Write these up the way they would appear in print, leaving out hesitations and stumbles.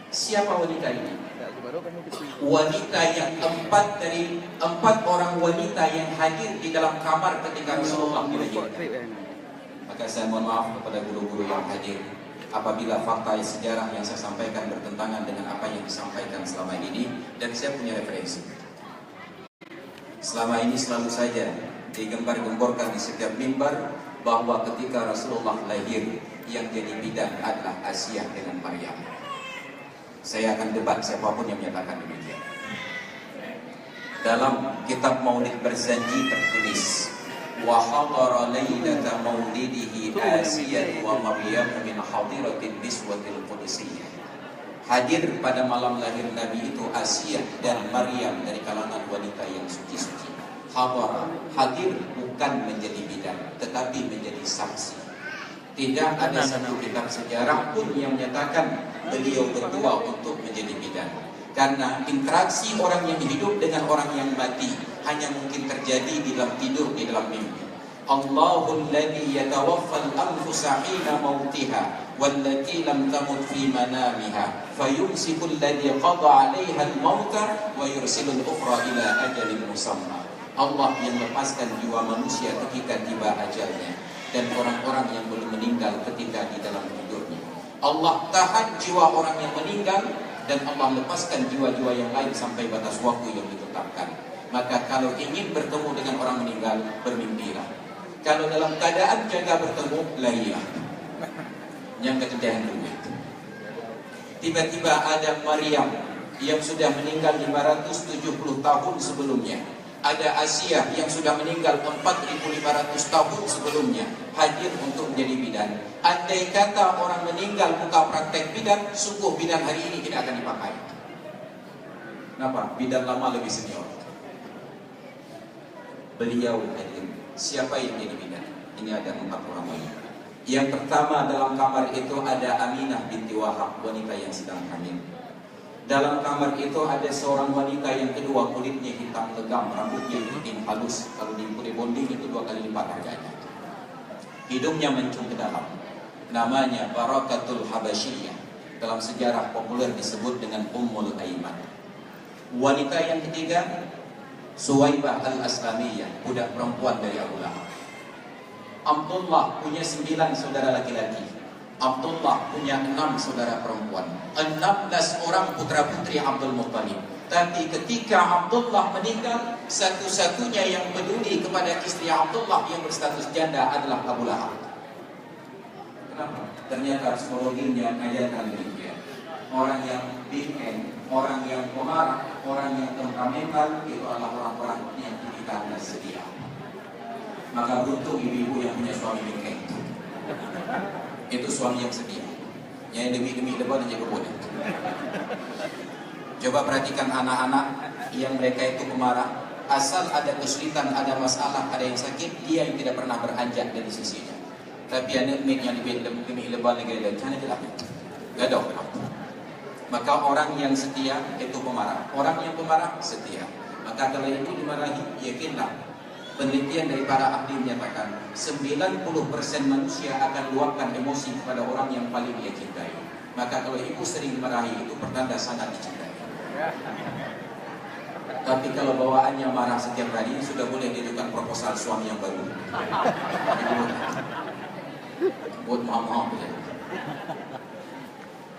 Siapa wanita ini? Wanita yang empat orang wanita yang hadir di dalam kamar ketika Rasulullah dilahirkan. Maka saya mohon maaf kepada guru-guru yang hadir apabila fakta sejarah yang saya sampaikan bertentangan dengan apa yang disampaikan selama ini, dan saya punya referensi. Selama ini selalu saja digembar-gemborkan di setiap mimbar bahwa ketika Rasulullah lahir yang jadi bidan adalah Asia dengan Maryam. Saya akan debat siapapun yang menyatakan demikian. Dalam kitab Maulid Barzanji tertulis, wa hadara lailata maulidihi Asiyah wa Maryam min hadiratin niswatil qudsiyah. Hadir pada malam lahir Nabi itu Asiyah dan Maryam dari kalangan wanita yang suci-suci. Hadara, hadir bukan menjadi bidan, tetapi menjadi saksi. Tidak ada satu kitab sejarah pun yang menyatakan beliau berdua untuk menjadi bidan. Karena interaksi orang yang hidup dengan orang yang mati hanya mungkin terjadi di dalam tidur, di dalam mimpi. Allahul ladzi yatawaffal anfusa hina mautiha wallati lam tamut fi manamiha fayumsikul ladzi qada 'alaiha al-mauta wa yursilul ukhra ila ajalin musamma. Allah yang lepaskan jiwa manusia ketika tiba ajalnya, dan orang-orang yang belum meninggal ketika di dalam tidurnya. Allah tahan jiwa orang yang meninggal, dan Allah lepaskan jiwa-jiwa yang lain sampai batas waktu yang ditetapkan. Maka kalau ingin bertemu dengan orang meninggal, bermimpilah. Kalau dalam keadaan jaga bertemu, lailah. Yang ketiga dulu. Tiba-tiba ada Maryam yang sudah meninggal 570 tahun sebelumnya. Ada Asia yang sudah meninggal 4.500 tahun sebelumnya, hadir untuk menjadi bidan. Andai kata orang meninggal buka praktek bidan, sungguh bidan hari ini tidak akan dipakai. Kenapa? Bidan lama lebih senior. Beliau hadir. Siapa yang jadi bidan? Ini ada 4 orang wanita. Yang pertama dalam kamar itu ada Aminah binti Wahab, wanita yang sedang hamil. Dalam kamar itu ada seorang wanita yang kedua, kulitnya hitam legam, rambutnya putih halus. Kalau di bonding itu 2 kali lipat harganya. Hidungnya mencung ke dalam. Namanya Barakatul Habasyiyah. Dalam sejarah populer disebut dengan Ummul Aiman. Wanita yang ketiga, Suwaibah al-Aslamiyah, budak perempuan dari Abu Lahab. Abdullah punya 9 saudara laki-laki. Abdullah punya 6 saudara perempuan, 16 orang putra-putri Abdul Muttalib. Tapi ketika Abdullah meninggal, satu-satunya yang peduli kepada istri Abdullah yang berstatus janda adalah Abu Lahab. Kenapa? Ternyata psikologinya mengajarkan demikian. Orang yang bingkai, orang yang pemarah, orang yang temperamental itu adalah orang-orang yang tipikalnya setia. Maka beruntung ibu-ibu yang punya suami bingkai. Itu suami yang setia, yang demi depan dan jaga bodoh. Coba perhatikan anak-anak yang mereka itu pemarah. Asal ada kesulitan, ada masalah, ada yang sakit, dia yang tidak pernah beranjak dari sisinya. Tapi anak yang demi lebar negara dan sana jelas gaduh. Maka orang yang setia itu pemarah. Orang yang pemarah setia. Maka kalau itu dimarahi, yakinlah. Penelitian dari para ahli menyatakan 90% manusia akan luapkan emosi kepada orang yang paling dia cintai. Maka kalau ibu sering dimarahi, itu pertanda sangat dicintai. Tapi kalau bawaannya marah setiap hari, sudah boleh diajukan proposal suami yang baru. Buat maaf ya.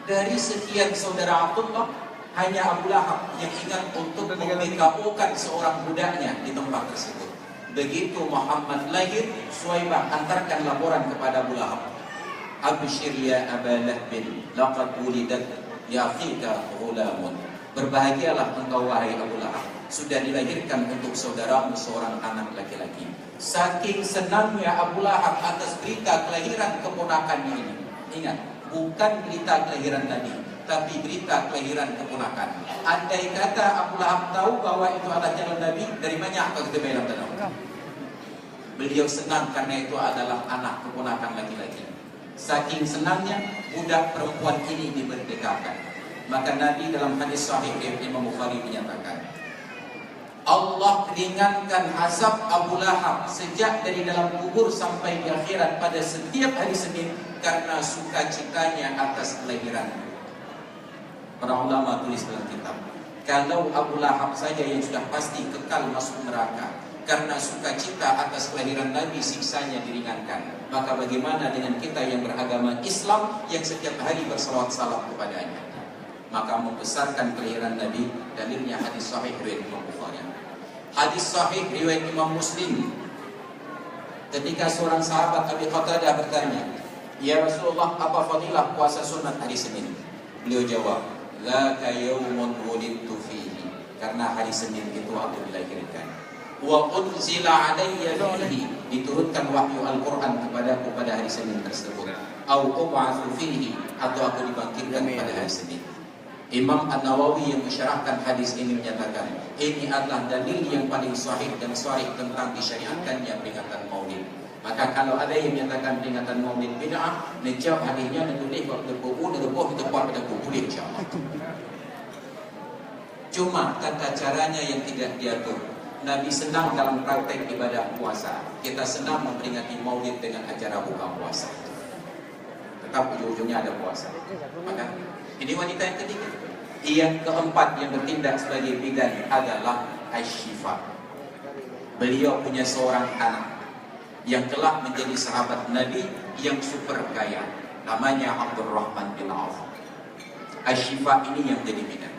Dari sekian saudara Abdullah, hanya Abu Lahab yang ingat untuk memBKO-kan seorang budaknya di tempat tersebut. Begitu Muhammad lahir, Suwaibah antarkan laporan kepada Abu Lahab. Abshir ya Aba Lahbin, laqad wulidat ya'fika ghulamun. Berbahagialah engkau wahai Abu Lahab, sudah dilahirkan untuk saudaramu seorang anak laki-laki. Saking senangnya Abu Lahab atas berita kelahiran keponakannya ini. Ingat, bukan berita kelahiran Nabi, tapi berita kelahiran keponakan. Andai kata Abu Lahab tahu bahwa itu adalah calon Nabi, dari mana apa kita bilang tahu? Beliau senang karena itu adalah anak keponakan laki-laki. Saking senangnya budak perempuan ini dimerdekakan. Maka Nabi dalam hadis sahih Imam Bukhari menyatakan, Allah ringankan azab Abu Lahab sejak dari dalam kubur sampai di akhirat pada setiap hari Senin karena sukacitanya atas kelahiran. Para ulama tulis dalam kitab, kalau Abu Lahab saja yang sudah pasti kekal masuk neraka karena sukacita atas kelahiran Nabi, siksanya diringankan, maka bagaimana dengan kita yang beragama Islam yang setiap hari bersalawat salam kepadanya? Maka membesarkan kelahiran Nabi, dalilnya hadis sahih riwayat Imam Bukhari. Hadis sahih riwayat Imam Muslim, ketika seorang sahabat Abi Qatadah bertanya, "Ya Rasulullah, apa fadilah puasa sunat hari Senin?" Beliau jawab, "Laka yawmun wulidtu fihi." Karena hari Senin itu aku dilahirkan. Wa unzila alayya fihi, diturunkan wahyu Al-Quran kepadaku pada hari Senin tersebut. Au ub'atsu fihi, atau aku dibangkitkan pada hari Senin. Imam An-Nawawi yang mensyarahkan hadis ini menyatakan, ini adalah dalil yang paling sahih dan sharih tentang disyariatkannya peringatan Maulid. Maka kalau ada yang menyatakan peringatan Maulid bid'ah, nejauh hadisnya menulis waktu kubur dan lebih tepat pada kubur, insya-Allah. Cuma tata caranya yang tidak diatur. Nabi senang dalam praktek ibadah puasa. Kita senang memperingati Maulid dengan acara buka puasa. Tetap ujung-ujungnya ada puasa. Maka ini wanita yang ketiga. Yang keempat yang bertindak sebagai bidan adalah Asy-Syifa. Beliau punya seorang anak yang telah menjadi sahabat Nabi yang super kaya. Namanya Abdurrahman bin Auf. Asy-Syifa ini yang jadi bidan.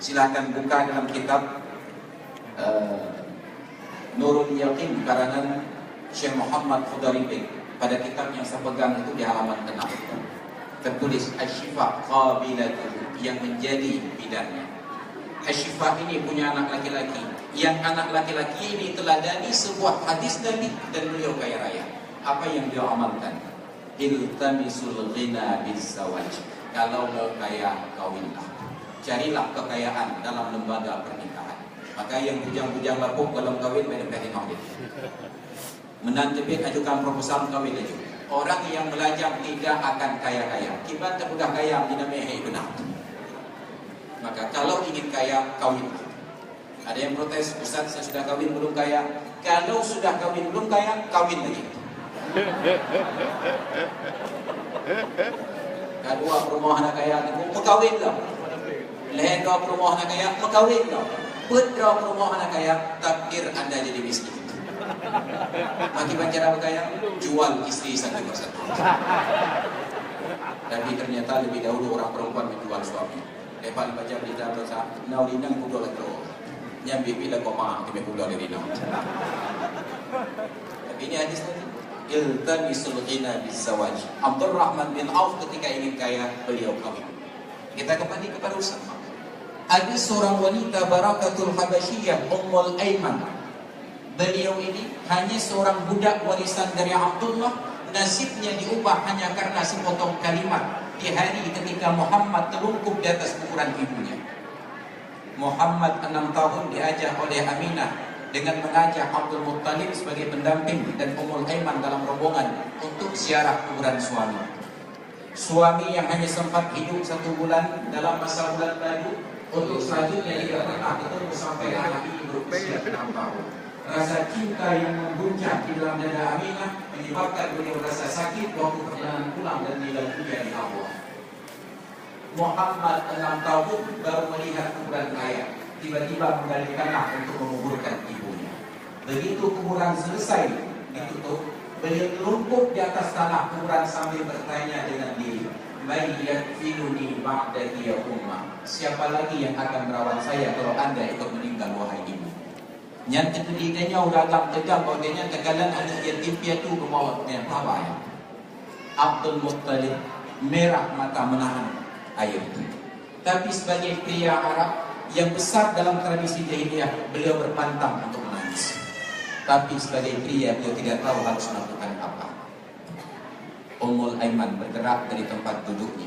Silakan buka dalam kitab Nurul Yaqin karangan Syekh Muhammad Khudairi. Pada kitab yang saya pegang itu di halaman 6 tertulis Asy-Syifa qabilatuhu, yang menjadi bidannya. Asy-Syifa ini punya anak laki-laki, yang anak laki-laki ini teladani sebuah hadis Nabi dan beliau kaya raya. Apa yang dia amalkan? Iltamisul ghina bizawaj. Kalau mau kaya, kawinlah. Carilah kekayaan dalam lembaga pernikahan. Maka yang bujang-bujang lapuk dalam kawin benar-benar maulid. Menantu ajukan proposal kawin aja. Orang yang belajar tidak akan kaya-kaya. Kibat udah kaya dinamai benar. Maka kalau ingin kaya, kawin. Ada yang protes, Ustaz saya sudah kawin belum kaya. Kalau sudah kawin belum kaya, kawin lagi. Kedua perumahan kaya itu mekawin lah. Lain dua perumahan kaya mekawin lah. Putra perumahan kaya takdir Anda jadi miskin. Akibat cara berkaya, jual istri satu persatu. Tapi ternyata lebih dahulu orang perempuan menjual suami. Lepas baca berita berita, naulinang kudo leko, nyambi bila koma kami kudo dari nau. Tapi ini hadis tadi. Iltamisul ghina bizawaj. Abdurrahman bin Auf ketika ingin kaya, beliau kawin. Kita kembali kepada Usama. Ada seorang wanita Barakatul Habasyiyah Ummul Aiman. Beliau ini hanya seorang budak warisan dari Abdullah. Nasibnya diubah hanya karena sepotong kalimat di hari ketika Muhammad terlungkup di atas kuburan ibunya. Muhammad 6 tahun diajak oleh Aminah dengan mengajak Abdul Muttalib sebagai pendamping dan Ummul Aiman dalam rombongan untuk ziarah kuburan suami. Suami yang hanya sempat hidup 1 bulan dalam masa bulan madu, untuk selanjutnya tidak pernah ketemu sampai anak ini berusia 6 tahun. Rasa cinta yang mengguncang di dalam dada Aminah menyebabkan beliau rasa sakit waktu perjalanan pulang dan tinggal kuliah di Allah. Muhammad 6 tahun baru melihat kuburan raya, tiba-tiba menggali tanah untuk menguburkan ibunya. Begitu kuburan selesai ditutup, beliau terlungkup di atas tanah kuburan sambil bertanya dengan diri, "May yakfiluni ba'daki ya ummah?" Siapa lagi yang akan merawat saya kalau Anda ikut meninggal wahai ibu? Yang ketiganya udah agak tegang, bagiannya tegalan anak yatim piatu bermawatnya apa ya? Abdul Muttalib merah mata menahan air. Tapi sebagai pria Arab yang besar dalam tradisi jahiliyah, beliau berpantang untuk menangis. Tapi sebagai pria beliau tidak tahu harus melakukan apa. Ummul Aiman bergerak dari tempat duduknya.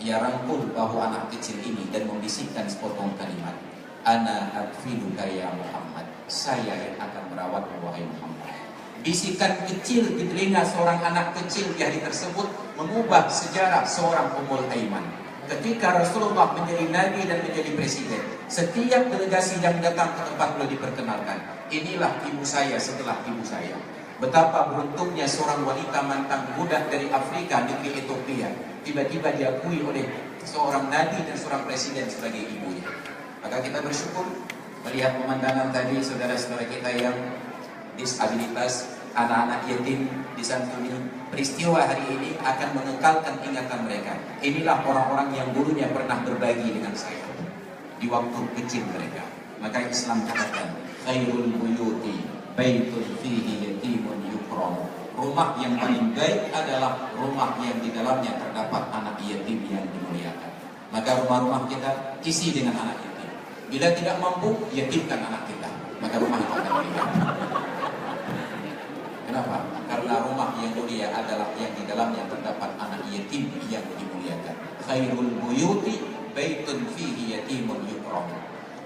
Ia rangkul bahu anak kecil ini dan membisikkan sepotong kalimat, "Ana akfiluka ya Muhammad." Saya yang akan merawat wahai Muhammad. Bisikan kecil di telinga seorang anak kecil di hari tersebut mengubah sejarah seorang Ummul Aiman. Ketika Rasulullah menjadi nabi dan menjadi presiden, setiap delegasi yang datang ke tempat beliau diperkenalkan, inilah ibu saya setelah ibu saya. Betapa beruntungnya seorang wanita mantan budak dari Afrika, negeri Ethiopia, tiba-tiba diakui oleh seorang nabi dan seorang presiden sebagai ibunya. Maka kita bersyukur melihat pemandangan tadi saudara-saudara kita yang disabilitas, anak-anak yatim disantuni. Peristiwa hari ini akan mengekalkan ingatan mereka. Inilah orang-orang yang dulunya pernah berbagi dengan saya di waktu kecil mereka. Maka Islam katakan, khairul buyuti baitun fihi yatimun yukram. Rumah yang paling baik adalah rumah yang di dalamnya terdapat anak yatim yang dimuliakan. Maka rumah-rumah kita isi dengan anak yatim. Bila tidak mampu, yatimkan anak kita, maka rumah itu akan mulia. Kenapa? Karena rumah yang mulia adalah yang di dalamnya terdapat anak yatim yang dimuliakan. Khairul buyuti baitun fihi yatimun yukram.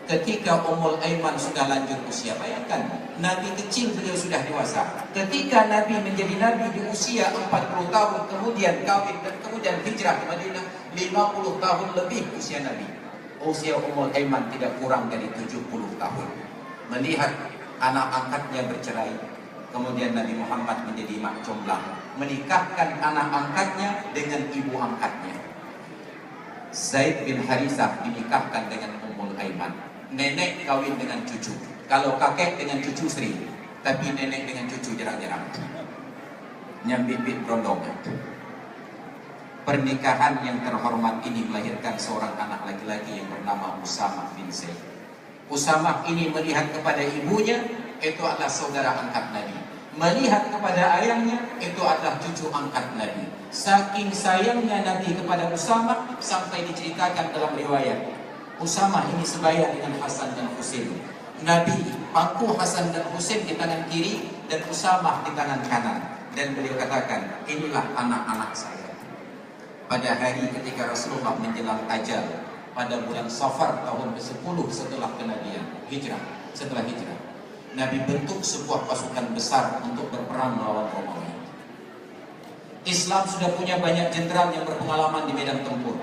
Ketika Ummul Aiman sudah lanjut usia, bayangkan Nabi kecil, beliau sudah dewasa. Ketika Nabi menjadi Nabi di usia 40 tahun, kemudian kawin dan kemudian hijrah ke Madinah, 50 tahun lebih usia Nabi. Usia Ummul Aiman tidak kurang dari 70 tahun. Melihat anak angkatnya bercerai, kemudian Nabi Muhammad menjadi mak comblang, menikahkan anak angkatnya dengan ibu angkatnya. Zaid bin Harisah dinikahkan dengan Ummul Aiman. Nenek kawin dengan cucu. Kalau kakek dengan cucu sering, tapi nenek dengan cucu jarang-jarang. Nyambit-bit berondong. Pernikahan yang terhormat ini melahirkan seorang anak laki-laki yang bernama Usamah bin Zaid. Usamah ini melihat kepada ibunya, itu adalah saudara angkat Nabi. Melihat kepada ayahnya, itu adalah cucu angkat Nabi. Saking sayangnya Nabi kepada Usamah, sampai diceritakan dalam riwayat, Usamah ini sebaya dengan Hasan dan Husain. Nabi pangku Hasan dan Husain di tangan kiri dan Usamah di tangan kanan. Dan beliau katakan, inilah anak-anak saya. Pada hari ketika Rasulullah menjelang ajal, pada bulan Safar tahun ke-10 setelah kenabian, setelah hijrah, Nabi bentuk sebuah pasukan besar untuk berperang melawan Romawi. Islam sudah punya banyak jenderal yang berpengalaman di medan tempur.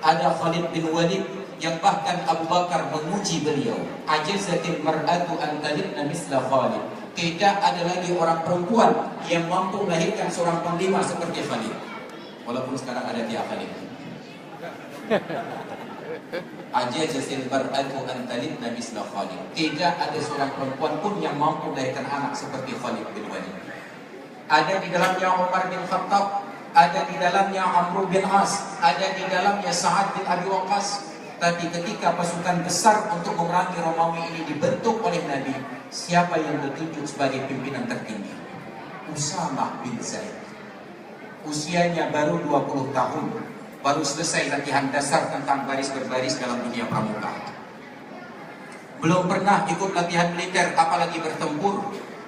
Ada Khalid bin Walid yang bahkan Abu Bakar memuji beliau. Ajazatil mar'atu an talidna misla Khalid. Tidak ada lagi orang perempuan yang mampu melahirkan seorang panglima seperti Khalid. Walaupun sekarang ada dia Khalid. Ajazatil mar'atu an talidna misla Khalid. Tidak ada seorang perempuan pun yang mampu melahirkan anak seperti Khalid bin Walid. Ada di dalamnya Umar bin Khattab, ada di dalamnya Amr bin As, ada di dalamnya Sa'ad bin Abi Waqqas. Tapi ketika pasukan besar untuk memerangi Romawi ini dibentuk oleh Nabi, siapa yang ditunjuk sebagai pimpinan tertinggi? Usamah bin Zaid. Usianya baru 20 tahun, baru selesai latihan dasar tentang baris berbaris dalam dunia pramuka. Belum pernah ikut latihan militer, apalagi bertempur.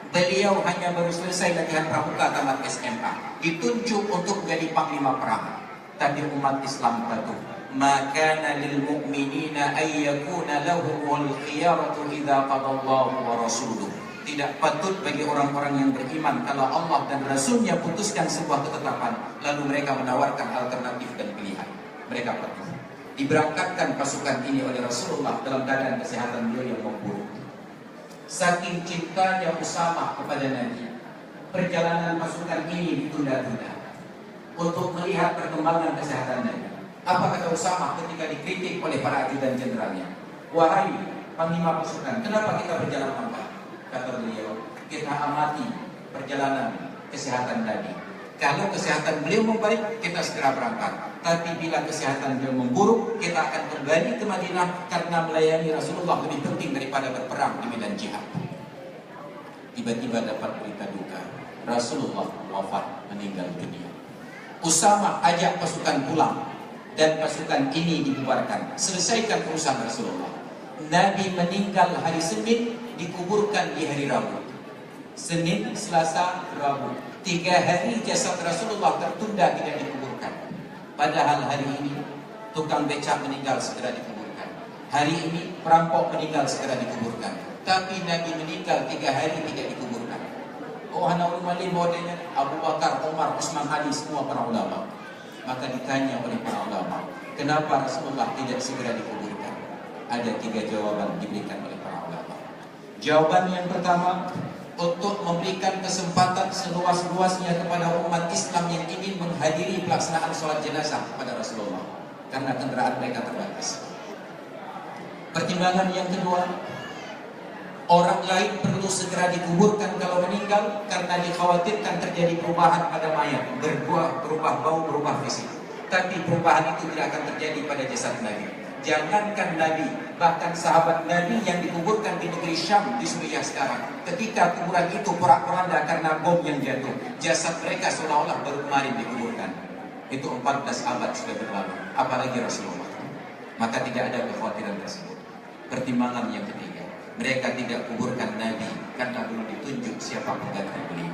Beliau hanya baru selesai latihan pramuka tamat SMA, ditunjuk untuk menjadi panglima perang. Tapi umat Islam patuh. Maka lil mu'minina ay yakuna lahumul khiyaratu idza qadallahu wa rasuluh. Tidak patut bagi orang-orang yang beriman kalau Allah dan Rasulnya putuskan sebuah ketetapan, lalu mereka menawarkan alternatif dan pilihan. Mereka patuh. Diberangkatkan pasukan ini oleh Rasulullah dalam keadaan kesehatan beliau yang memburuk. Saking cintanya Usamah kepada Nabi, perjalanan pasukan ini ditunda-tunda untuk melihat perkembangan kesehatan Nabi. Apa kata Usamah ketika dikritik oleh para ajudan jenderalnya? Wahai panglima pasukan, kenapa kita berjalan lambat? Kata beliau, kita amati perjalanan kesehatan Nabi. Kalau kesehatan beliau membaik, kita segera berangkat. Tapi bila kesehatan beliau memburuk, kita akan kembali ke Madinah karena melayani Rasulullah lebih penting daripada berperang di medan jihad. Tiba-tiba dapat berita duka, Rasulullah wafat, meninggal dunia. Usamah ajak pasukan pulang. Dan pasukan ini dibubarkan. Selesaikan urusan Rasulullah. Nabi meninggal hari Senin, dikuburkan di hari Rabu. Senin, Selasa, Rabu. 3 hari jasad Rasulullah tertunda tidak dikuburkan. Padahal hari ini tukang becak meninggal segera dikuburkan. Hari ini perampok meninggal segera dikuburkan. Tapi Nabi meninggal 3 hari tidak dikuburkan. Oh, hana ulama modenya Abu Bakar, Umar, Utsman, Ali, semua para ulama. Maka ditanya oleh para ulama, kenapa Rasulullah tidak segera dikuburkan? Ada 3 jawaban diberikan oleh para ulama. Jawaban yang pertama, untuk memberikan kesempatan seluas-luasnya kepada umat Islam yang ingin menghadiri pelaksanaan sholat jenazah kepada Rasulullah. karena kendaraan mereka terbatas. Pertimbangan yang kedua, orang lain perlu segera dikuburkan kalau meninggal karena dikhawatirkan terjadi perubahan pada mayat, berubah bau, berubah fisik. Tapi perubahan itu tidak akan terjadi pada jasad Nabi. Jangankan Nabi, bahkan sahabat Nabi yang dikuburkan di negeri Syam di Suriah sekarang, ketika kuburan itu porak-poranda karena bom yang jatuh, jasad mereka seolah-olah baru kemarin dikuburkan. Itu 14 abad sudah berlalu, apalagi Rasulullah. Maka tidak ada kekhawatiran tersebut. Pertimbangan yang ketiga, mereka tidak kuburkan Nabi karena belum ditunjuk siapa pengganti beliau.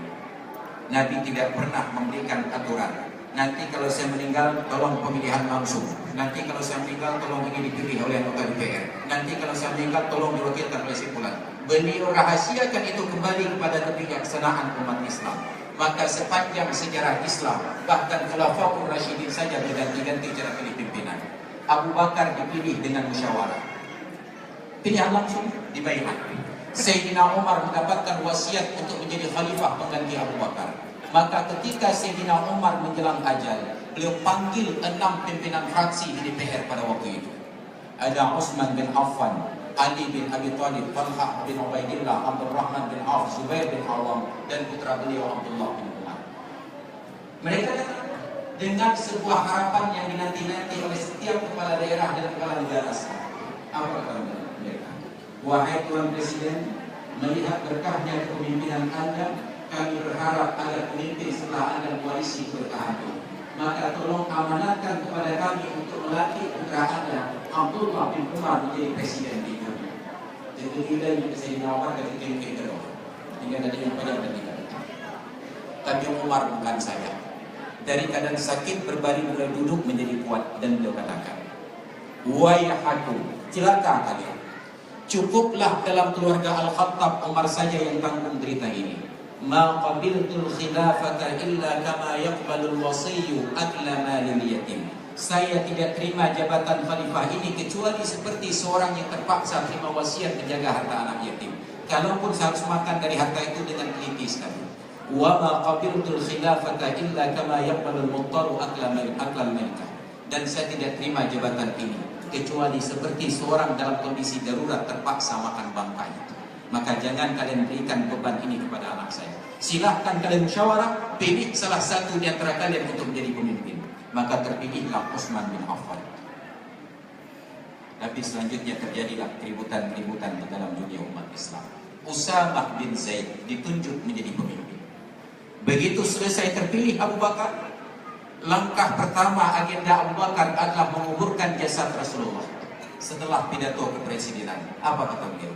Nabi tidak pernah memberikan aturan. Nanti kalau saya meninggal, tolong pemilihan langsung. Nanti kalau saya meninggal, tolong ini dipilih oleh anggota DPR. Nanti kalau saya meninggal, tolong diwakilkan oleh simpulan. Beliau rahasiakan itu kembali kepada kebijaksanaan umat Islam. Maka sepanjang sejarah Islam, bahkan Khulafaur Rasyidin saja berganti-ganti cara pilih pimpinan. Abu Bakar dipilih dengan musyawarah, pilihan langsung dibaiat. Sayyidina Umar mendapatkan wasiat untuk menjadi khalifah pengganti Abu Bakar. Maka ketika Sayyidina Umar menjelang ajal, beliau panggil 6 pimpinan fraksi di DPR pada waktu itu. Ada Utsman bin Affan, Ali bin Abi Thalib, Talha bin Ubaidillah, Abdurrahman bin Auf, Zubair bin Awam, dan putra beliau Abdullah bin Umar. Mereka datang dengan sebuah harapan yang dinanti-nanti oleh setiap kepala daerah dan kepala negara. Apa kata mereka? Wahai Tuan Presiden, melihat berkahnya kepemimpinan Anda, kami berharap agar pemimpin setelah Anda koalisi bertahan. Maka tolong amanatkan kepada kami untuk melatih putra Anda, Abdullah bin Umar, menjadi presiden di dunia. Jadi kita yang Sayyidina Umar ketika yang kedua, hingga tadi yang banyak bertingkat. Tapi Umar bukan saya. Dari keadaan sakit berbaring beliau duduk menjadi kuat dan beliau katakan, wayhakum, celaka kalian. Cukuplah dalam keluarga Al-Khattab Umar saja yang tanggung derita ini. Ma qabiltul khilafata illa kama yaqbalul wasiyyu akla malil yatim. Saya tidak terima jabatan khalifah ini kecuali seperti seorang yang terpaksa terima wasiat menjaga harta anak yatim. Kalaupun saya harus makan dari harta itu dengan teliti sekali. Wa ma qabiltul khilafata illa kama yaqbalul muttaru akla malikah. Dan saya tidak terima jabatan ini kecuali seperti seorang dalam kondisi darurat terpaksa makan bangkai. Maka jangan kalian berikan beban ini kepada anak saya. Silahkan kalian musyawarah, pilih salah satu di antara kalian untuk menjadi pemimpin. Maka terpilihlah Utsman bin Affan. Tapi selanjutnya terjadilah keributan-keributan di dalam dunia umat Islam. Usamah bin Zaid ditunjuk menjadi pemimpin. Begitu selesai terpilih Abu Bakar, langkah pertama agenda Abu Bakar adalah menguburkan jasad Rasulullah. Setelah pidato kepresidenan, apa kata beliau?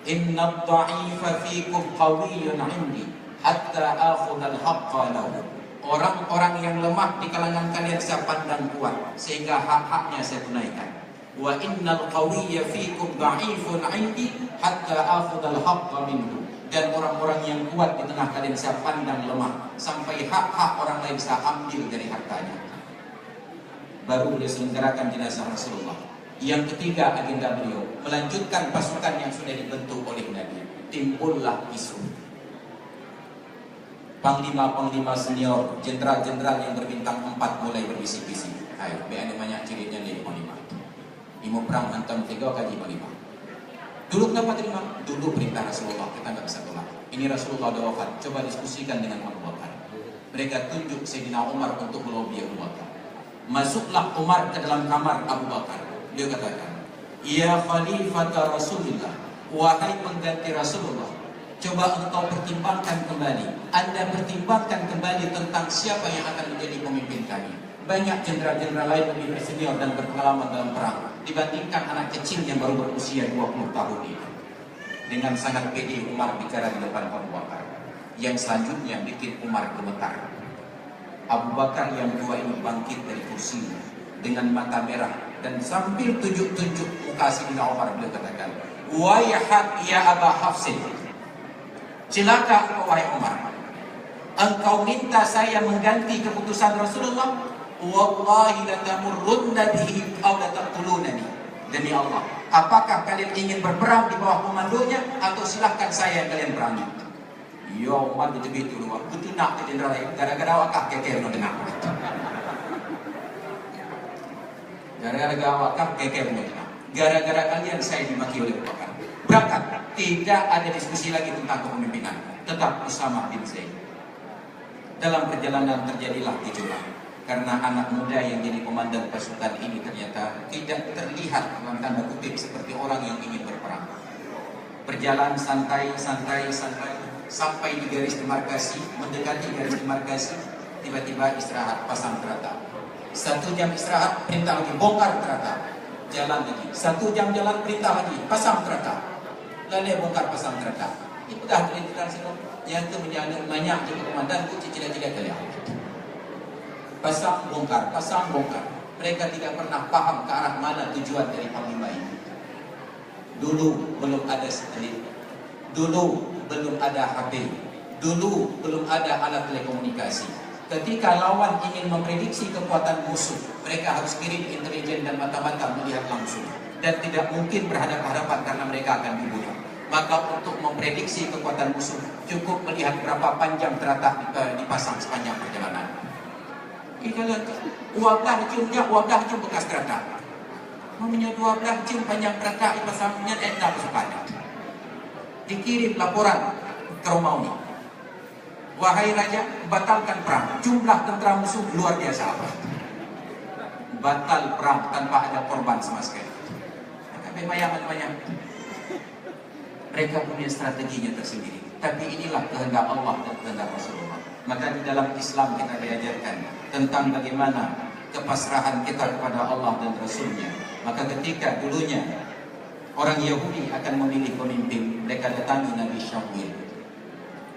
Inna dha'ifa fikum qawiyyun 'indi hatta akhudha al-haqqa lahu. Orang-orang yang lemah di kalangan kalian saya pandang kuat sehingga hak-haknya saya tunaikan. Wa innal qawiyya fikum dha'ifun 'indi hatta akhudha al-haqqa minhu. Dan orang-orang yang kuat di tengah kalian saya pandang lemah sampai hak-hak orang lain saya ambil dari hartanya. Baru beliau selenggarakan jenazah Rasulullah. Yang ketiga agenda beliau melanjutkan pasukan yang sudah dibentuk oleh Nabi. Timbullah isu. Panglima-panglima senior, jenderal-jenderal yang berbintang 4 mulai berbisik-bisik. Ayo, biar banyak cirinya nih panglima. Imu perang antam 3 kali panglima. Dulu kenapa terima? Dulu perintah Rasulullah, kita nggak bisa tolak. Ini Rasulullah sudah wafat, coba diskusikan dengan Abu Bakar. Mereka tunjuk Sayyidina Umar untuk melobi Abu Bakar. Masuklah Umar ke dalam kamar Abu Bakar. Dia katakan, ya Khalifata Rasulullah, wahai pengganti Rasulullah, coba engkau pertimbangkan kembali. Anda pertimbangkan kembali tentang siapa yang akan menjadi pemimpin kami. Banyak jenderal-jenderal lain lebih senior dan berpengalaman dalam perang dibandingkan anak kecil yang baru berusia 20 tahun ini. Dengan sangat pede Umar bicara di depan Abu Bakar. Yang selanjutnya bikin Umar gemetar. Abu Bakar yang tua ini bangkit dari kursinya dengan mata merah dan sambil tunjuk-tunjuk muka Sayyidina Umar, beliau katakan, wayhak ya Aba Hafsin, celaka engkau wahai Umar, engkau minta saya mengganti keputusan Rasulullah. Wallahi latamurrunna bihi aw lataqtulunani. Demi Allah, apakah kalian ingin berperang di bawah komandonya atau silahkan saya yang kalian perangi? Ya Umar begitu dulu, betul nak ke jenderal gara-gara wakah keker no dengar. Gara-gara gawakah geger mereka. Gara-gara kalian saya dimaki oleh Abu Bakar. Berangkat. Tidak ada diskusi lagi tentang kepemimpinan. Tetap Usamah bin Zaid. Dalam perjalanan terjadilah gejolak. Karena anak muda yang jadi komandan pasukan ini ternyata tidak terlihat dalam tanda kutip seperti orang yang ingin berperang. Berjalan santai sampai di garis demarkasi, mendekati garis demarkasi, tiba-tiba istirahat, pasang teratap. 1 jam istirahat, perintah lagi, bongkar teratap. Jalan lagi, 1 jam jalan, perintah lagi, pasang teratap. Lalu bongkar, pasang teratap. Itu dah perintah yang itu menjadi banyak di komandan ku cicila-cila kalian. Pasang bongkar. Mereka tidak pernah paham ke arah mana tujuan dari panglima ini. Dulu belum ada satelit, dulu belum ada HP, dulu belum ada alat telekomunikasi. Ketika lawan ingin memprediksi kekuatan musuh, mereka harus kirim intelijen dan mata-mata melihat langsung. Dan tidak mungkin berhadapan-hadapan karena mereka akan dibunuh. Maka untuk memprediksi kekuatan musuh, cukup melihat berapa panjang teratap dipasang sepanjang perjalanan. Kita lihat, wadah cium bekas teratap. Namanya 12 jam panjang teratap dipasangnya enak sepanjang. Dikirim laporan ke Romawi. Wahai raja, batalkan perang. Jumlah tentara musuh luar biasa. Batal perang tanpa ada korban sama sekali. Tapi banyak. Mereka punya strateginya tersendiri. Tapi inilah kehendak Allah dan kehendak Rasulullah. Maka di dalam Islam kita diajarkan tentang bagaimana kepasrahan kita kepada Allah dan Rasulnya. Maka ketika dulunya orang Yahudi akan memilih pemimpin, mereka datangi Nabi Syamil.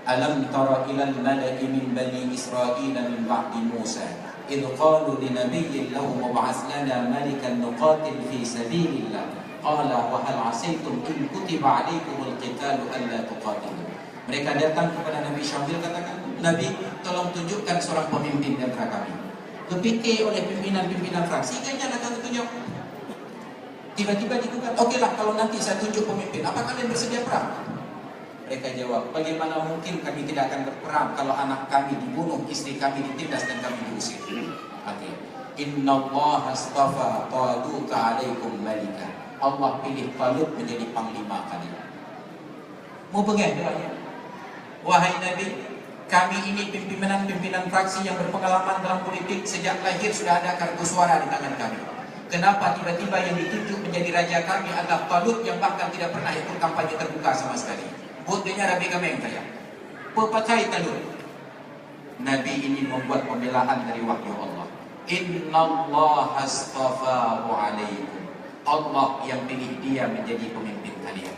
Alam tara ilal mala'i min bani Israel min ba'di Musa idh qalu li nabiyyin lahu mub'ats lana malikan nuqatil fi sabilillah qala wa hal 'asaytum in kutiba 'alaykumul qitalu alla tuqatilu. Mereka datang kepada Nabi Syamil, katakan, Nabi, tolong tunjukkan seorang pemimpin di antara kami. Kepikir oleh pimpinan-pimpinan fraksi, kayaknya akan tunjuk. Tiba-tiba digugat, okelah kalau nanti saya tunjuk pemimpin, apa kalian bersedia perang? Mereka jawab, bagaimana mungkin kami tidak akan berperang kalau anak kami dibunuh, istri kami ditindas dan kami diusir. Inna Allah astafa Taluta alaikum malika. Allah pilih Talut menjadi panglima kalian. Mau bengeh doanya. Wahai Nabi, kami ini pimpinan fraksi yang berpengalaman dalam politik, sejak lahir sudah ada kartu suara di tangan kami. Kenapa tiba-tiba yang ditunjuk menjadi raja kami adalah Talut yang bahkan tidak pernah ikut kampanye terbuka sama sekali? Buktinya Nabi kami yang kaya. Pepakai Talut. Nabi ini membuat pembelaan dari wahyu Allah. Inna Allah astafahu alaikum. Allah yang pilih dia menjadi pemimpin kalian.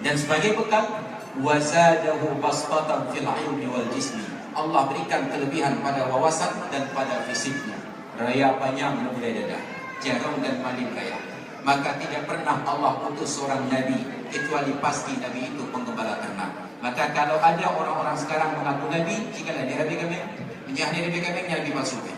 Dan sebagai bekal, wazadahu bastatan fil ilmi wal jismi. Allah berikan kelebihan pada wawasan dan pada fisiknya. Raya panjang mulai dada, jarum dan malin kaya. Maka tidak pernah Allah utus seorang nabi kecuali pasti nabi itu penggembala ternak. Maka kalau ada orang-orang sekarang mengaku nabi, jika ada nabi kami, menjadi nabi kami yang dipalsukan.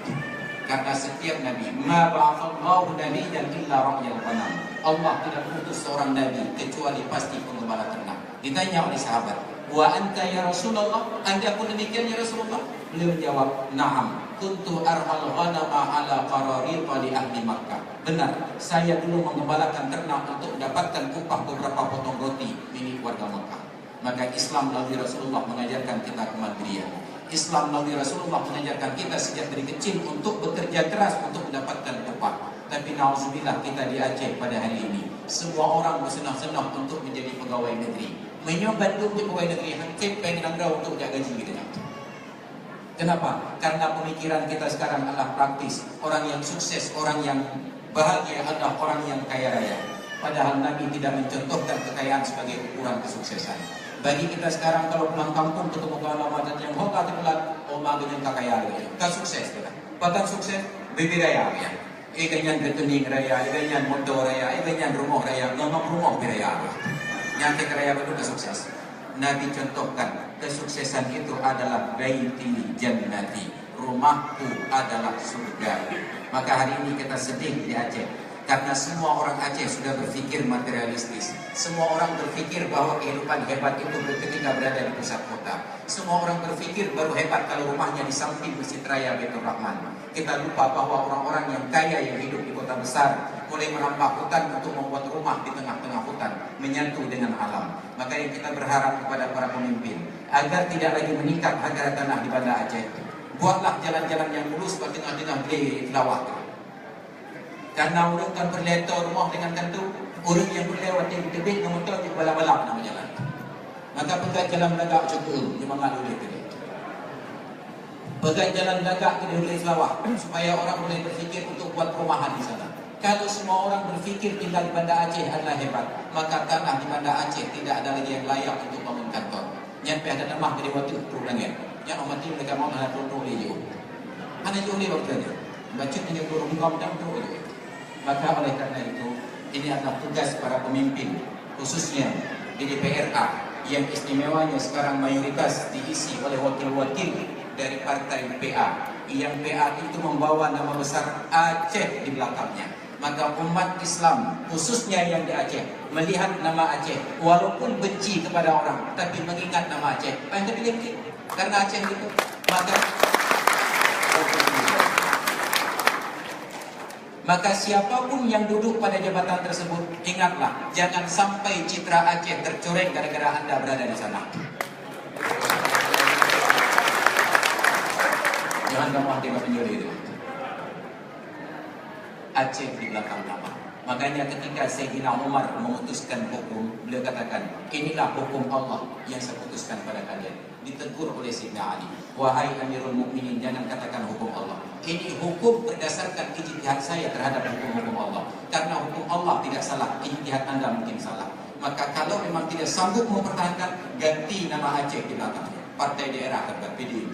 Karena setiap nabi, ma ba'athallahu nabiyyan illa ra'yal ghanam. Allah tidak mengutus seorang nabi kecuali pasti penggembala ternak. Ditanya oleh sahabat, wa anta ya Rasulullah, anda pun demikian ya Rasulullah? Beliau menjawab, na'am, kuntu arhal ghanama ala qararita li ahli Makkah. Benar, saya dulu mengembalakan ternak untuk mendapatkan upah beberapa potong roti milik warga Makkah. Maka Islam melalui Rasulullah mengajarkan kita kemandirian. Islam melalui Rasulullah mengajarkan kita sejak dari kecil untuk bekerja keras untuk mendapatkan upah. Tapi na'udzubillah kita di Aceh pada hari ini, semua orang bersenang-senang untuk menjadi pegawai negeri. Menyobat untuk pegawai negeri, hakim pengen anggar untuk jaga gaji kita. Kenapa? Karena pemikiran kita sekarang adalah praktis. Orang yang sukses, orang yang bahagia adalah orang yang kaya raya. Padahal Nabi tidak mencontohkan kekayaan sebagai ukuran kesuksesan. Bagi kita sekarang kalau pulang kampung ketemu kawan dan yang hoka tebelat, oma dengan kekayaan dia. Kan sukses kita. Bahkan sukses bibi raya ya. Ganyan rekening raya, ganyan motor raya, ganyan rumah raya, ngomong rumah biraya. Yang raya itu kesukses. Nabi contohkan kesuksesan itu adalah baiti jannati, rumahku adalah surga. Maka hari ini kita sedih di Aceh karena semua orang Aceh sudah berpikir materialistis. Semua orang berpikir bahwa kehidupan hebat itu ketika berada di pusat kota. Semua orang berpikir baru hebat kalau rumahnya di samping Masjid Raya Baitur Rahman. Kita lupa bahwa orang-orang yang kaya yang hidup di kota besar, mulai menambah hutan untuk membuat rumah di tengah-tengah hutan, menyatu dengan alam. Maka yang kita berharap kepada para pemimpin agar tidak lagi meningkat harga tanah di Banda Aceh. Buatlah jalan-jalan yang mulus ke tengah-tengah Kelawar. Karena orang kan berletor rumah dengan tentu, orang yang berlewat yang tebing memotor di balap-balap nama jalan. Maka pegang jalan lagak cukup di mana boleh tu. Pegang jalan lagak ke di Kelawar supaya orang boleh berfikir untuk buat perumahan di sana. Kalau semua orang berfikir tinggal di Banda Aceh adalah hebat, maka tanah di Banda Aceh tidak ada lagi yang layak untuk bangun kantor. Yang ada nama dari waktu turun langit. Yang amat tinggi mereka mau nak turun lagi. Hanya jauh ni waktu ni. Baca hanya turun kau dan turun lagi. Maka oleh karena itu, ini adalah tugas para pemimpin, khususnya di DPRA yang istimewanya sekarang mayoritas diisi oleh wakil-wakil dari partai PA. Yang PA itu membawa nama besar Aceh di belakangnya. Maka umat Islam khususnya yang di Aceh melihat nama Aceh walaupun benci kepada orang tapi mengingat nama Aceh. Apa yang terpilih? Karena Aceh itu. Maka siapapun yang duduk pada jabatan tersebut, ingatlah jangan sampai citra Aceh tercoreng gara-gara Anda berada di sana. Jangan gampang tengok penyuri itu. Aceh di belakang nama. Makanya ketika Sayyidina Umar memutuskan hukum, beliau katakan, inilah hukum Allah yang saya putuskan pada kalian. Ditegur oleh Sayyidina Ali, wahai Amirul Mukminin, jangan katakan hukum Allah. Ini hukum berdasarkan ijtihad saya terhadap hukum-hukum Allah. Karena hukum Allah tidak salah, ijtihad Anda mungkin salah. Maka kalau memang tidak sanggup mempertahankan, ganti nama Aceh di belakang. Partai daerah terbaik PDI.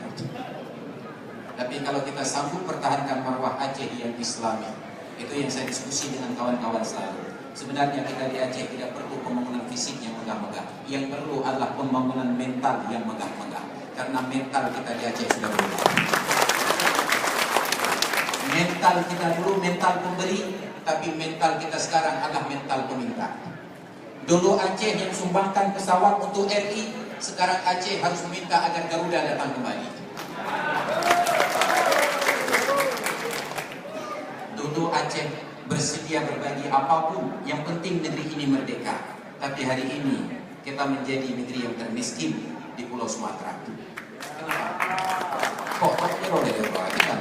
Tapi kalau kita sanggup pertahankan marwah Aceh yang Islami, itu yang saya diskusi dengan kawan-kawan selalu. Sebenarnya kita di Aceh tidak perlu pembangunan fisik yang megah-megah. Yang perlu adalah pembangunan mental yang megah-megah. Karena mental kita di Aceh sudah berubah. Mental kita dulu mental pemberi, tapi mental kita sekarang adalah mental peminta. Dulu Aceh yang sumbangkan pesawat untuk RI, sekarang Aceh harus meminta agar Garuda datang kembali. Dulu Aceh bersedia berbagi apapun, yang penting negeri ini merdeka. Tapi hari ini kita menjadi negeri yang termiskin di Pulau Sumatera. Kok terlalu dari orang kita?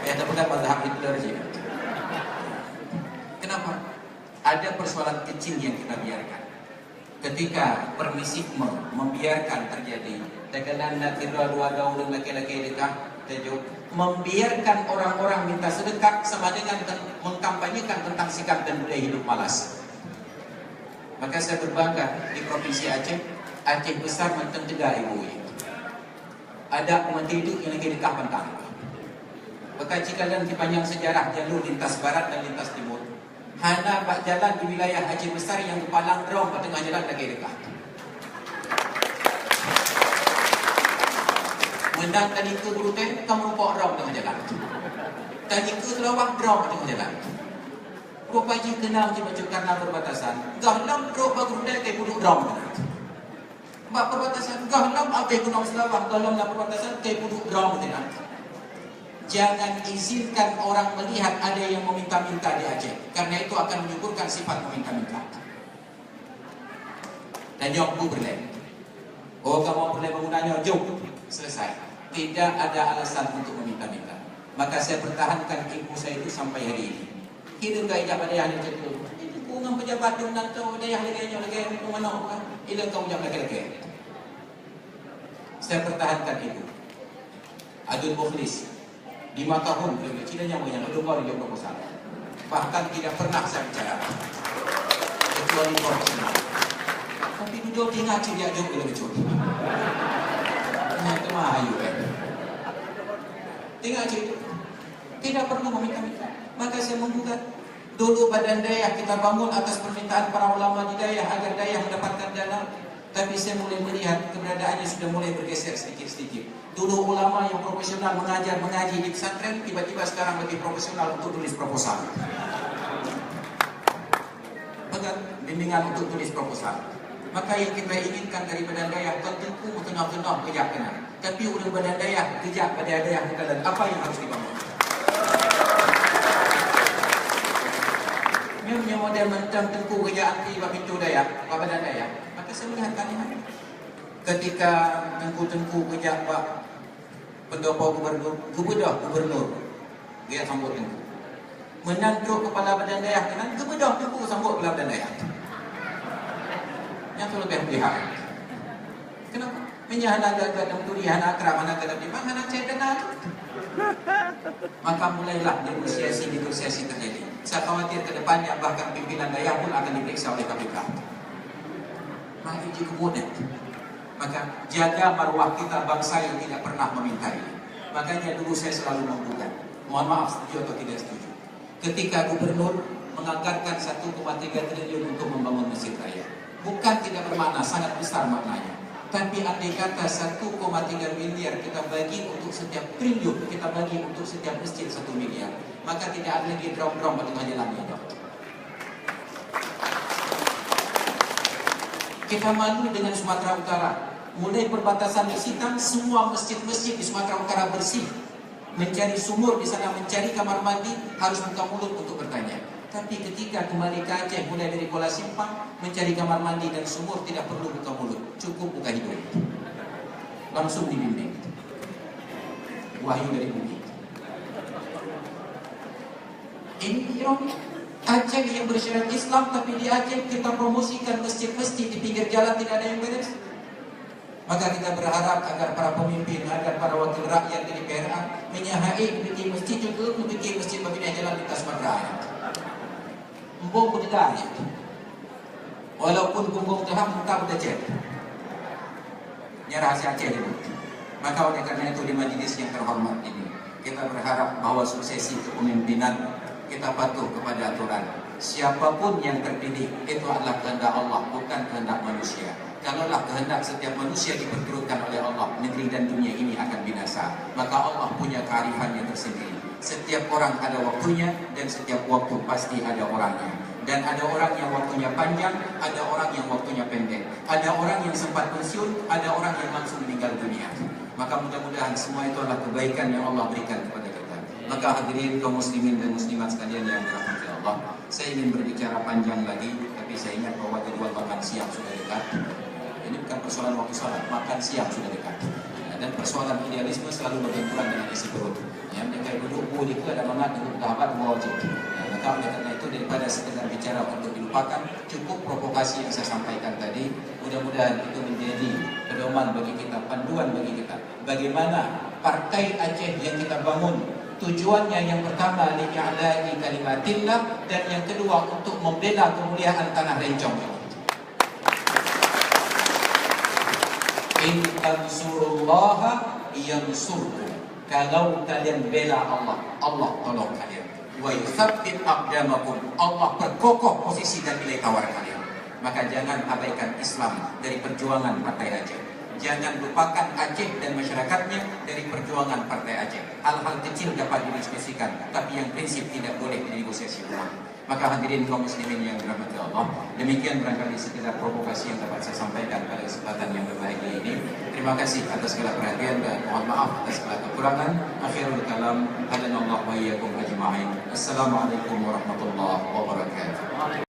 Ya, tapi kan mazhab Hitler sih. Kenapa? Ada persoalan kecil yang kita biarkan. Ketika permisifme membiarkan terjadi, tekanan nak kira dua gaul laki-laki dekat. Membiarkan orang-orang minta sedekah sama dengan mengkampanyekan tentang sikap dan budaya hidup malas. Maka saya berbangga di Provinsi Aceh, Aceh besar macam tegak ibu ini. Ada umat hidup yang lagi dekat pentang. Maka jika dalam sepanjang sejarah jalur lintas barat dan lintas timur, hanya bak jalan di wilayah Aceh besar yang palang drone pada tengah jalan lagi dekat. Mendang tadi itu dulu kan kamu pok drone tengah jalan. Tadi itu telawak drone tengah jalan. Rupanya kenal macam karena perbatasan. Gahlam drone bagus dah kayak duduk drone. Mbak perbatasan gahlam apa yang kunong selawak gahlam lah perbatasan kayak duduk drone tengah. Jangan izinkan orang melihat ada yang meminta-minta di Aceh. Karena itu akan menyuburkan sifat meminta-minta. Dan nyokku berlain. Oh, kamu boleh menggunanya jom. Selesai. Tidak ada alasan untuk meminta-minta. Maka saya pertahankan ilmu saya itu sampai hari ini. Hidup gak ijab ada yang itu. Itu kungang pejabat yang nak tahu ada yang lagi mana kan? Itu kau jam lagi. Saya pertahankan itu. Adun Mukhlis 5 tahun beliau Cina yang belum baru dia proposal. Bahkan tidak pernah saya bicara kecuali profesional. Tapi duduk tinggal dia jauh lebih jauh. Itu mah ayu tinggal cerita. Tidak perlu meminta-minta. Maka saya menggugat. Dulu badan daya kita bangun atas permintaan para ulama di daya agar daya mendapatkan dana. Tapi saya mulai melihat keberadaannya sudah mulai bergeser sedikit-sedikit. Dulu ulama yang profesional mengaji di pesantren, tiba-tiba sekarang lebih profesional untuk tulis proposal. Pegang bimbingan untuk tulis proposal. Maka yang kita inginkan dari badan daya tentu tengah-tengah keyakinan. Tapi udah badan daya kejap pada daya kita dan apa yang harus dibangun. tentang tengku kerajaan di Pintu Dayak, Badan Dayak, maka saya melihat kalimat ketika tengku-tengku kerajaan pendopo gubernur, dia sambut tengku. Menantu kepala Badan Dayak dengan kebedah tengku sambut kepala Badan Dayak. Yang tu lebih pihak. Kenapa? Menyahana gagak dan turi, hana akram, hana gadap di mana, hana cek kenal. Maka mulailah negosiasi terjadi. Saya khawatir ke depannya bahkan pimpinan Dayak pun akan diperiksa oleh KPK. Maka ini kemudian. Maka jaga marwah kita bangsa yang tidak pernah memintai. Makanya dulu saya selalu membuka. Mohon maaf setuju atau tidak setuju. Ketika gubernur menganggarkan 1,3 triliun untuk membangun masjid raya. Bukan tidak bermakna, sangat besar maknanya. Tapi andai kata 1,3 miliar kita bagi untuk setiap triliun, kita bagi untuk setiap masjid 1 miliar, maka tidak ada lagi drum-drum pada tengah jalannya. Kita malu dengan Sumatera Utara. Mulai perbatasan di Sitang, semua masjid-masjid di Sumatera Utara bersih. Mencari sumur di sana, mencari kamar mandi, harus buka mulut untuk bertanya. Tapi ketika kembali ke Aceh, mulai dari Kuala Simpang, mencari kamar mandi dan sumur tidak perlu buka mulut, cukup buka hidung. Langsung dibimbing. Wahyu dari bumi. Ini ironi. Aceh yang bersyarat Islam, tapi di Aceh kita promosikan masjid-masjid di pinggir jalan tidak ada yang beres. Maka kita berharap agar para pemimpin, agar para wakil rakyat dari PRA menyahai bikin masjid juga, bikin masjid babina jalan di Sumatera. Embung berdegahnya. Walaupun bumbung tahap tak berdecet. Ini rahasia Aceh ini. Maka oleh karena itu di majelis yang terhormat ini, kita berharap bahwa suksesi kepemimpinan kita patuh kepada aturan. Siapapun yang terpilih itu adalah kehendak Allah, bukan kehendak manusia. Kalaulah kehendak setiap manusia diperturutkan oleh Allah, negeri dan dunia ini akan binasa. Maka Allah punya kearifannya tersendiri. Setiap orang ada waktunya dan setiap waktu pasti ada orangnya. Dan ada orang yang waktunya panjang, ada orang yang waktunya pendek. Ada orang yang sempat pensiun, ada orang yang langsung meninggal dunia. Maka mudah-mudahan semua itu adalah kebaikan yang Allah berikan kepada kita. Maka hadirin kaum muslimin dan muslimat sekalian yang dirahmati Allah, saya ingin berbicara panjang lagi, tapi saya ingat bahwa jadwal makan siang sudah dekat. Ini bukan persoalan waktu salat, makan siang sudah dekat. Dan persoalan idealisme selalu berbenturan dengan isi perut. Ya, mereka duduk boleh ke ada mangat duduk dapat wajib. Maka oleh karena itu daripada sekedar bicara untuk dilupakan, cukup provokasi yang saya sampaikan tadi. Mudah-mudahan itu menjadi pedoman bagi kita, panduan bagi kita. Bagaimana partai Aceh yang kita bangun, tujuannya yang pertama li'a'la'i kalimatillah, dan yang kedua untuk membela kemuliaan tanah Rencong. In tansurullaha yansurkum. Kalau kalian bela Allah, Allah tolong kalian. Wa yuthabbit aqdamakum. Allah perkokoh posisi dan nilai tawar kalian. Maka jangan abaikan Islam dari perjuangan Partai Aceh. Jangan lupakan Aceh dan masyarakatnya dari perjuangan Partai Aceh. Hal-hal kecil dapat didiskusikan, tapi yang prinsip tidak boleh dinegosiasi ulang. Maka hadirin kaum muslimin yang dirahmati Allah, demikian barangkali sekedar provokasi yang dapat saya sampaikan pada kesempatan yang berbahagia ini. Terima kasih atas segala perhatian dan mohon maaf atas segala kekurangan. Akhirul kalam, hadanallahu wa iyyakum ajma'in. Assalamualaikum warahmatullahi wabarakatuh.